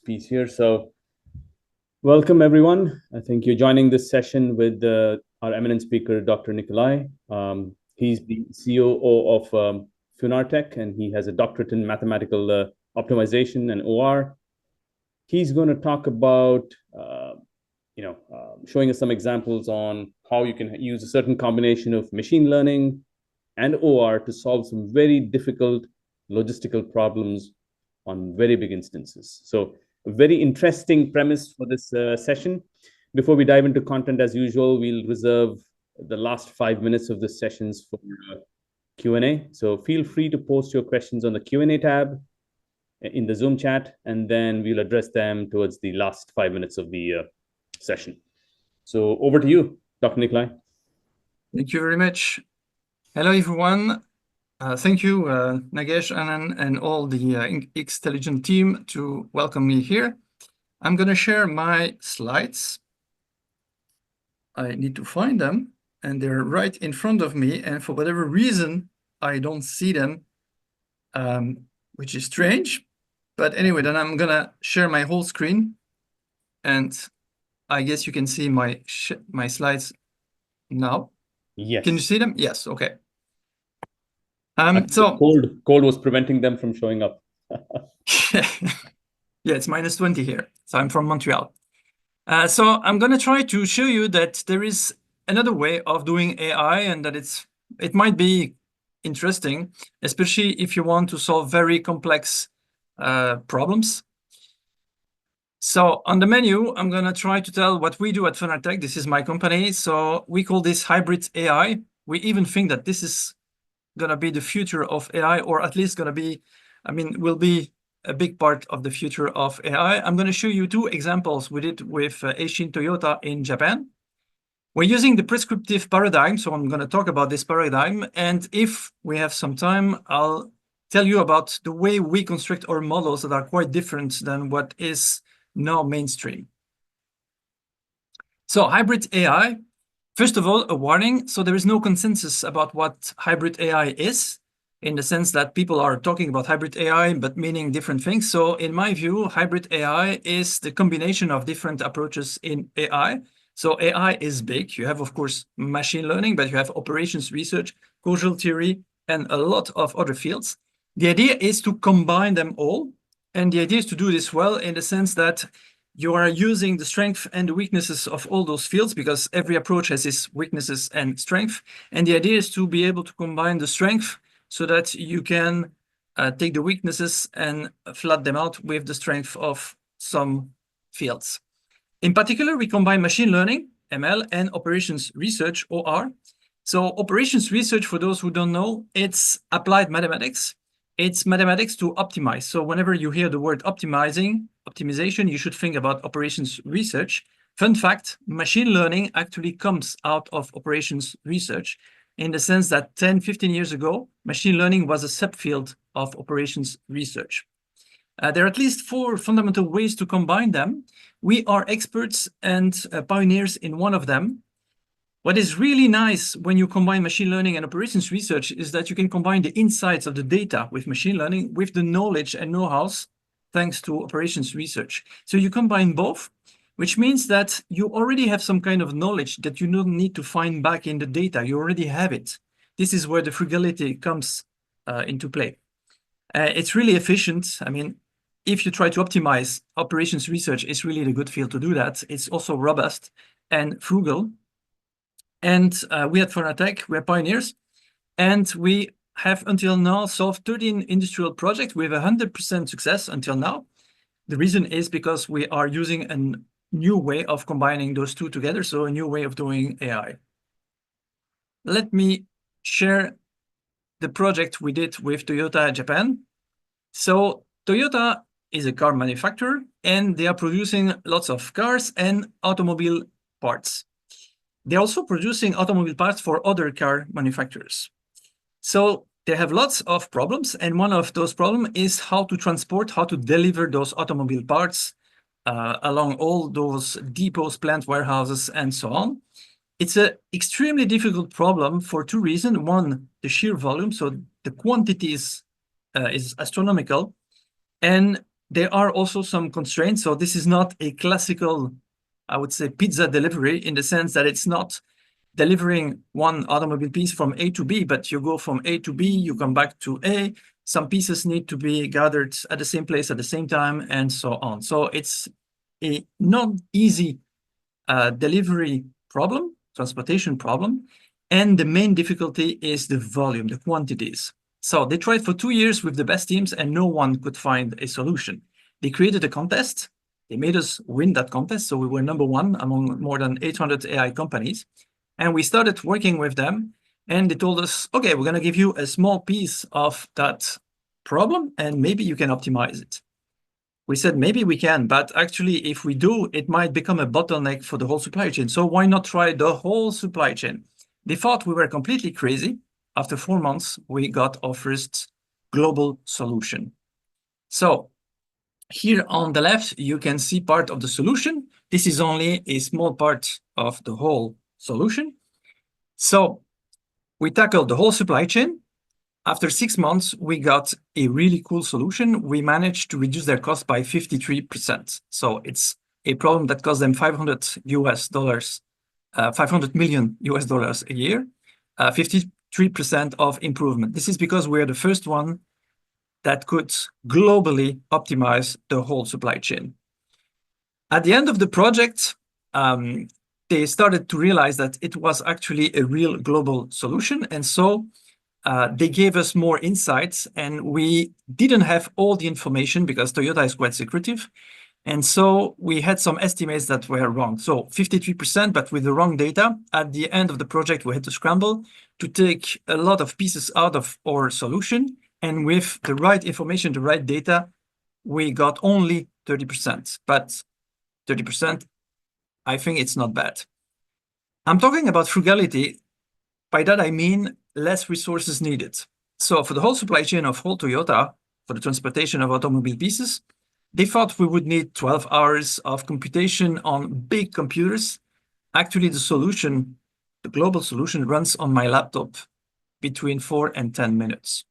piece here. So welcome, everyone. I think you're joining this session with our eminent speaker, Dr. Nikolaj. He's the COO of Funartech, and he has a doctorate in mathematical optimization and OR. He's going to talk about, showing us some examples on how you can use a certain combination of machine learning and OR to solve some very difficult logistical problems on very big instances. So a very interesting premise for this session. Before we dive into content, as usual, we'll reserve the last 5 minutes of the sessions for Q&A. So feel free to post your questions on the Q&A tab in the Zoom chat, and then we'll address them towards the last 5 minutes of the session. So over to you, Dr. Nikolaj. Thank you very much. Hello, everyone. Thank you, Nagesh, Anand, and all the xTelliGent team to welcome me here. I'm going to share my slides. I need to find them, and they're right in front of me. And for whatever reason, I don't see them, which is strange. But anyway, then I'm going to share my whole screen. And I guess you can see my slides now. Yes. Can you see them? Yes. Okay. So cold was preventing them from showing up. Yeah, it's -20 here. So I'm from Montreal. So I'm going to try to show you that there is another way of doing AI, and that it might be interesting, especially if you want to solve very complex problems. So on the menu, I'm going to try to tell what we do at Funartech. This is my company. So we call this hybrid AI. We even think that this is going to be the future of AI, or at least going to be, will be a big part of the future of AI. I'm going to show you two examples we did with Eishin Toyota in Japan. We're using the prescriptive paradigm, so I'm going to talk about this paradigm. And if we have some time, I'll tell you about the way we construct our models that are quite different than what is now mainstream. So hybrid AI. First of all, a warning. So there is no consensus about what hybrid AI is, in the sense that people are talking about hybrid AI, but meaning different things. So in my view, hybrid AI is the combination of different approaches in AI. So AI is big. You have, of course, machine learning, but you have operations research, causal theory, and a lot of other fields. The idea is to combine them all. And the idea is to do this well in the sense that you are using the strength and the weaknesses of all those fields, because every approach has its weaknesses and strength. And the idea is to be able to combine the strength so that you can take the weaknesses and flat them out with the strength of some fields. In particular, we combine machine learning, ML, and operations research, OR. So operations research, for those who don't know, it's applied mathematics. It's mathematics to optimize. So whenever you hear the word optimization, you should think about operations research. Fun fact, machine learning actually comes out of operations research, in the sense that 10, 15 years ago, machine learning was a subfield of operations research. There are at least 4 fundamental ways to combine them. We are experts and pioneers in one of them. What is really nice when you combine machine learning and operations research is that you can combine the insights of the data with machine learning with the knowledge and know-hows thanks to operations research. So you combine both, which means that you already have some kind of knowledge that you don't need to find back in the data. You already have it. This is where the frugality comes into play. It's really efficient. If you try to optimize, operations research is really the good field to do that. It's also robust and frugal. And we at Funartech, we're pioneers, and we have until now solved 13 industrial projects with 100% success until now. The reason is because we are using a new way of combining those two together, so a new way of doing AI. Let me share the project we did with Toyota Japan. So Toyota is a car manufacturer, and they are producing lots of cars and automobile parts. They're also producing automobile parts for other car manufacturers. So they have lots of problems, and one of those problems is how to transport, how to deliver those automobile parts along all those depots, plant warehouses, and so on. It's an extremely difficult problem for 2 reasons. One, the sheer volume, so the quantities is astronomical, and there are also some constraints. So this is not a classical, I would say, pizza delivery, in the sense that it's not delivering one automobile piece from A to B, but you go from A to B, you come back to A. Some pieces need to be gathered at the same place at the same time, and so on. So it's a not easy delivery problem, transportation problem. And the main difficulty is the volume, the quantities. So they tried for 2 years with the best teams and no one could find a solution. They created a contest. They made us win that contest. So we were #1 among more than 800 AI companies. And we started working with them and they told us, okay, we're going to give you a small piece of that problem and maybe you can optimize it. We said, maybe we can, but actually if we do, it might become a bottleneck for the whole supply chain. So why not try the whole supply chain? They thought we were completely crazy. After 4 months, we got our first global solution. So here on the left, you can see part of the solution. This is only a small part of the whole solution. So we tackled the whole supply chain. After 6 months, we got a really cool solution. We managed to reduce their cost by 53%. So it's a problem that cost them $500 million a year, 53% of improvement. This is because we're the first one that could globally optimize the whole supply chain. At the end of the project, they started to realize that it was actually a real global solution. And so they gave us more insights, and we didn't have all the information because Toyota is quite secretive. And so we had some estimates that were wrong. So 53%, but with the wrong data. At the end of the project, we had to scramble to take a lot of pieces out of our solution. And with the right information, the right data, we got only 30%. But 30%, I think it's not bad. I'm talking about frugality. By that, I mean less resources needed. So for the whole supply chain of whole Toyota, for the transportation of automobile pieces, they thought we would need 12 hours of computation on big computers. Actually, the solution, the global solution, runs on my laptop between 4 and 10 minutes.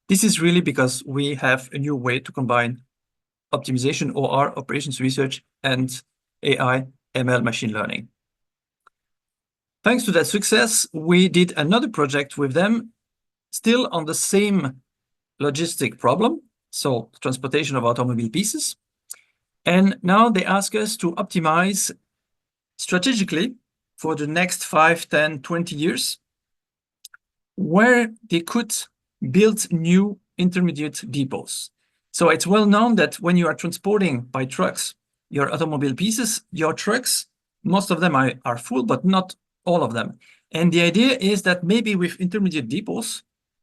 This is really because we have a new way to combine optimization, OR, operations research, and AI, ML, machine learning. Thanks to that success, we did another project with them, still on the same logistic problem, so transportation of automobile pieces. And now they ask us to optimize strategically for the next 5, 10, 20 years, where they could build new intermediate depots. So it's well known that when you are transporting by trucks your automobile pieces, your trucks, most of them are full, but not all of them. And the idea is that maybe with intermediate depots,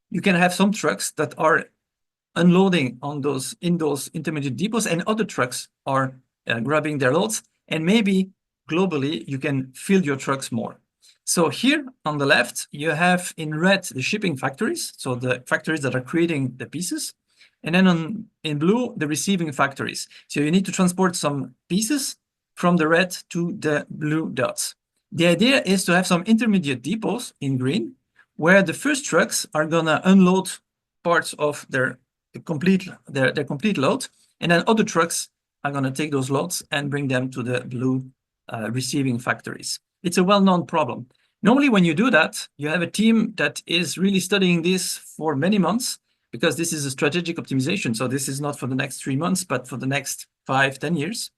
you can have some trucks that are unloading in those intermediate depots, and other trucks are grabbing their loads. And maybe globally, you can fill your trucks more. So here on the left, you have in red the shipping factories, so the factories that are creating the pieces. And then in blue, the receiving factories. So you need to transport some pieces from the red to the blue dots. The idea is to have some intermediate depots in green, where the first trucks are gonna unload parts of their complete load, and then other trucks are gonna take those loads and bring them to the blue receiving factories. It's a well-known problem. Normally, when you do that, you have a team that is really studying this for many months, because this is a strategic optimization. So this is not for the next 3 months, but for the next 5, 10 years.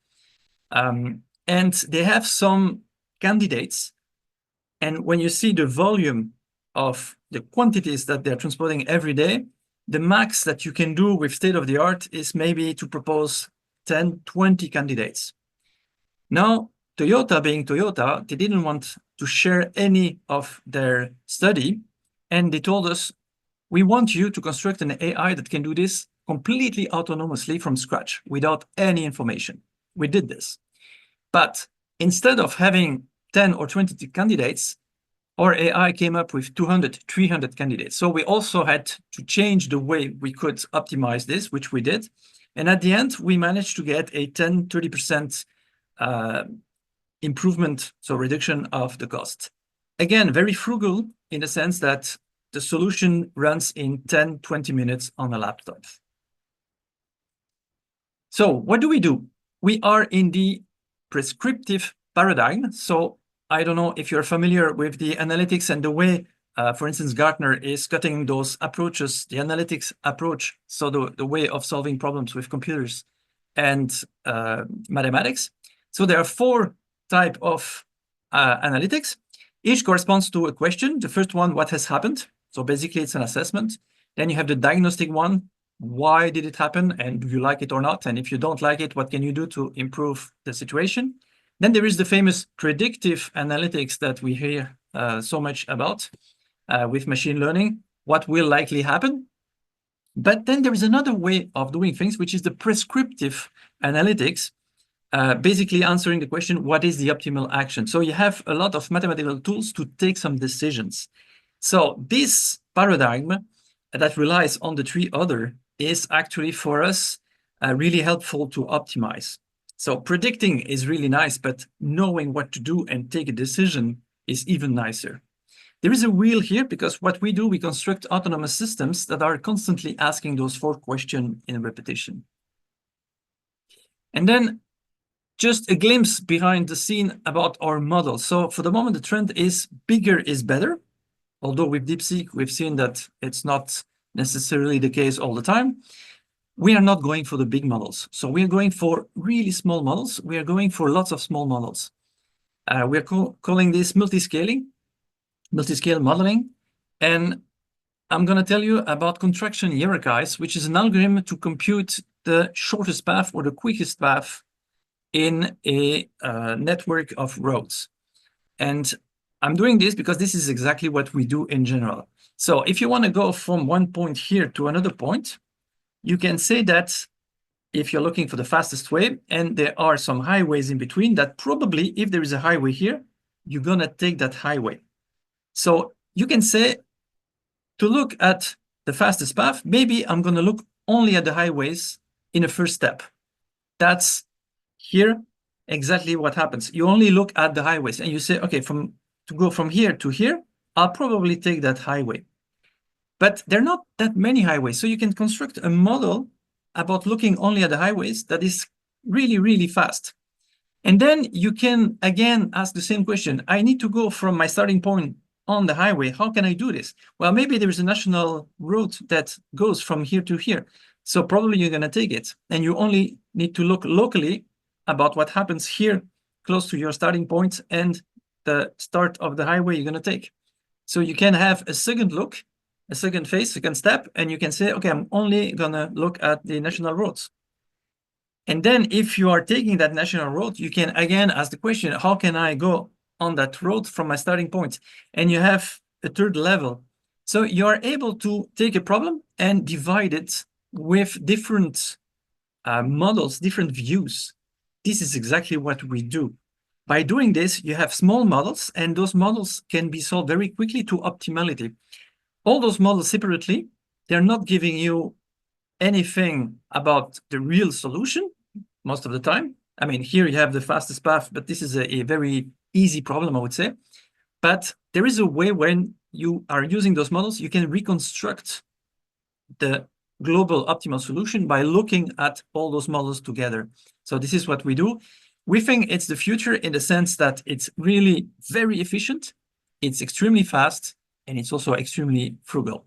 And they have some candidates. And when you see the volume of the quantities that they're transporting every day, the max that you can do with state-of-the-art is maybe to propose 10, 20 candidates. Now, Toyota being Toyota, they didn't want to share any of their study. And they told us, we want you to construct an AI that can do this completely autonomously from scratch without any information. We did this. But instead of having 10 or 20 candidates, our AI came up with 200, 300 candidates. So we also had to change the way we could optimize this, which we did. And at the end, we managed to get a 10, 30% improvement, so reduction of the cost. Again, very frugal in the sense that the solution runs in 10, 20 minutes on a laptop. So what do? We are in the prescriptive paradigm. So I don't know if you're familiar with the analytics and the way, for instance, Gartner is cutting those approaches, the analytics approach, so the way of solving problems with computers and mathematics. So there are 4 types of analytics. Each corresponds to a question. The first one, what has happened? So basically it's an assessment. Then you have the diagnostic one. Why did it happen? And do you like it or not? And if you don't like it, what can you do to improve the situation? Then there is the famous predictive analytics that we hear so much about with machine learning. What will likely happen? But then there is another way of doing things, which is the prescriptive analytics, basically answering the question, what is the optimal action? So you have a lot of mathematical tools to take some decisions. So this paradigm that relies on the 3 other is actually for us really helpful to optimize. So predicting is really nice, but knowing what to do and take a decision is even nicer. There is a wheel here because what we do, we construct autonomous systems that are constantly asking those 4 questions in repetition. And then just a glimpse behind the scene about our model. So for the moment, the trend is bigger is better. Although with DeepSeek, we've seen that it's not necessarily the case all the time. We are not going for the big models. So we are going for really small models. We are going for lots of small models. We are calling this multiscale modeling. And I'm going to tell you about contraction hierarchies, which is an algorithm to compute the shortest path or the quickest path in a network of roads. And I'm doing this because this is exactly what we do in general. So if you want to go from one point here to another point, you can say that if you're looking for the fastest way and there are some highways in between, that probably if there is a highway here, you're going to take that highway. So you can say to look at the fastest path, maybe I'm going to look only at the highways in a first step. That's here exactly what happens. You only look at the highways and you say, okay, to go from here to here, I'll probably take that highway. But there are not that many highways. So you can construct a model about looking only at the highways that is really, really fast. And then you can, again, ask the same question. I need to go from my starting point on the highway. How can I do this? Well, maybe there is a national road that goes from here to here. So probably you're going to take it. And you only need to look locally about what happens here close to your starting point and the start of the highway you're going to take. So you can have a second look, a second phase, second step, and you can say, okay, I'm only going to look at the national roads. And then if you are taking that national road, you can again ask the question, how can I go on that road from my starting point? And you have a third level. So you are able to take a problem and divide it with different models, different views. This is exactly what we do. By doing this, you have small models, and those models can be solved very quickly to optimality. All those models separately, they're not giving you anything about the real solution most of the time. I mean, here you have the fastest path, but this is a very easy problem, I would say. But there is a way when you are using those models, you can reconstruct the global optimal solution by looking at all those models together. So this is what we do. We think it's the future in the sense that it's really very efficient, it's extremely fast, and it's also extremely frugal.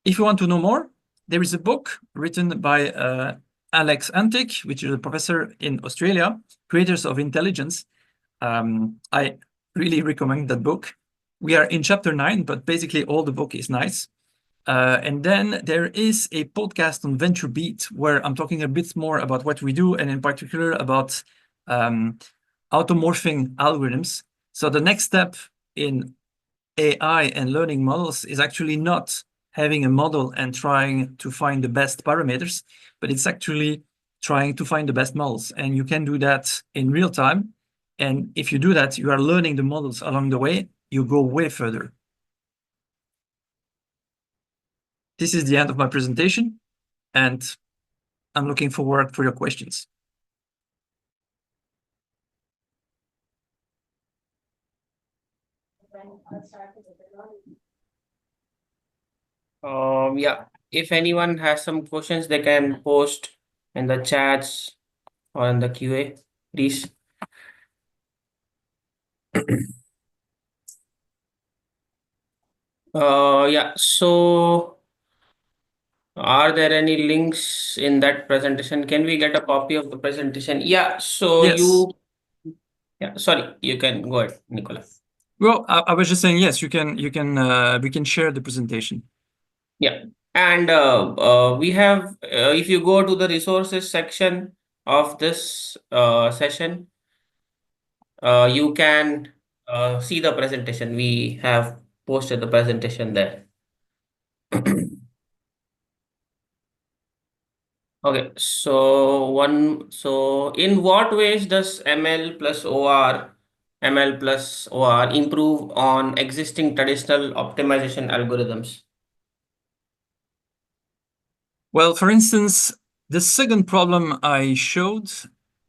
If you want to know more, there is a book written by Alex Antic, which is a professor in Australia, Creators of Intelligence. I really recommend that book. We are in chapter 9, but basically all the book is nice. And then there is a podcast on VentureBeat where I'm talking a bit more about what we do, and in particular about automorphing algorithms. So the next step in AI and learning models is actually not having a model and trying to find the best parameters, but it's actually trying to find the best models. And you can do that in real time. And if you do that, you are learning the models along the way, you go way further. This is the end of my presentation, and I'm looking forward for your questions. Yeah, if anyone has some questions, they can post in the chats or in the QA, please. Yeah, so are there any links in that presentation? Can we get a copy of the presentation? Yeah, so Yes. yeah, sorry, you can go ahead, Nikolaj. Well, I was just saying, yes, we can share the presentation. Yeah, and we have, if you go to the resources section of this session, you can see the presentation. We have posted the presentation there. Okay, so in what ways does ML plus OR improve on existing traditional optimization algorithms? Well, for instance, the second problem I showed,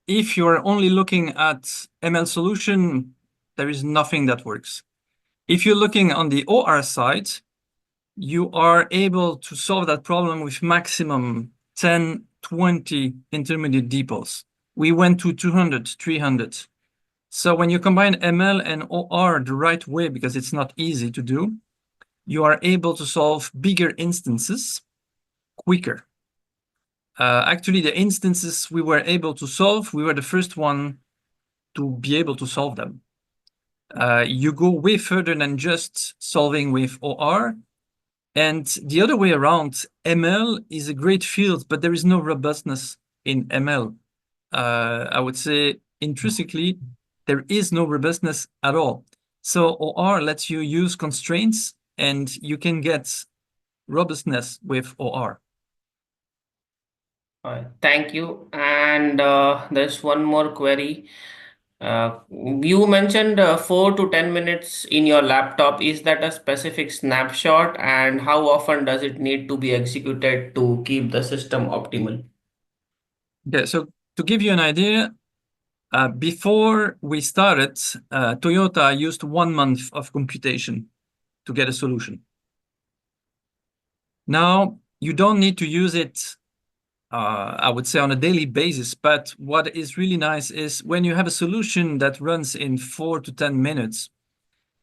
if you are only looking at ML solution, there is nothing that works. If you're looking on the OR side, you are able to solve that problem with maximum 10, 20 intermediate depots. We went to 200, 300. So when you combine ML and OR the right way, because it's not easy to do, you are able to solve bigger instances quicker. Actually, the instances we were able to solve, we were the first one to be able to solve them. You go way further than just solving with OR. And the other way around, ML is a great field, but there is no robustness in ML. I would say intrinsically, there is no robustness at all. So OR lets you use constraints and you can get robustness with OR. Thank you. And there's one more query. You mentioned 4 to 10 minutes in your laptop. Is that a specific snapshot? And how often does it need to be executed to keep the system optimal? Okay, so to give you an idea, before we started, Toyota used 1 month of computation to get a solution. Now, you don't need to use it, I would say, on a daily basis. But what is really nice is when you have a solution that runs in 4 to 10 minutes,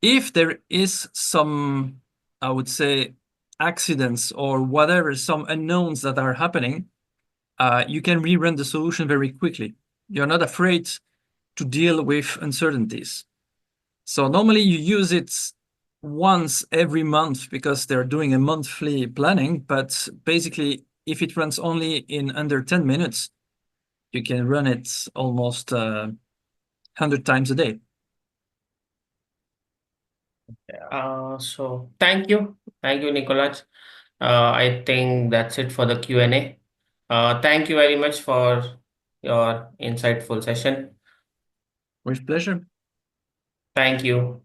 if there is some, I would say, accidents or whatever, some unknowns that are happening, you can rerun the solution very quickly. You're not afraid to deal with uncertainties. So normally you use it once every month because they're doing a monthly planning, but basically if it runs only in under 10 minutes, you can run it almost 100 times a day. So thank you. Thank you, Nikolaj. I think that's it for the Q&A. Thank you very much for your insightful session. With pleasure. Thank you.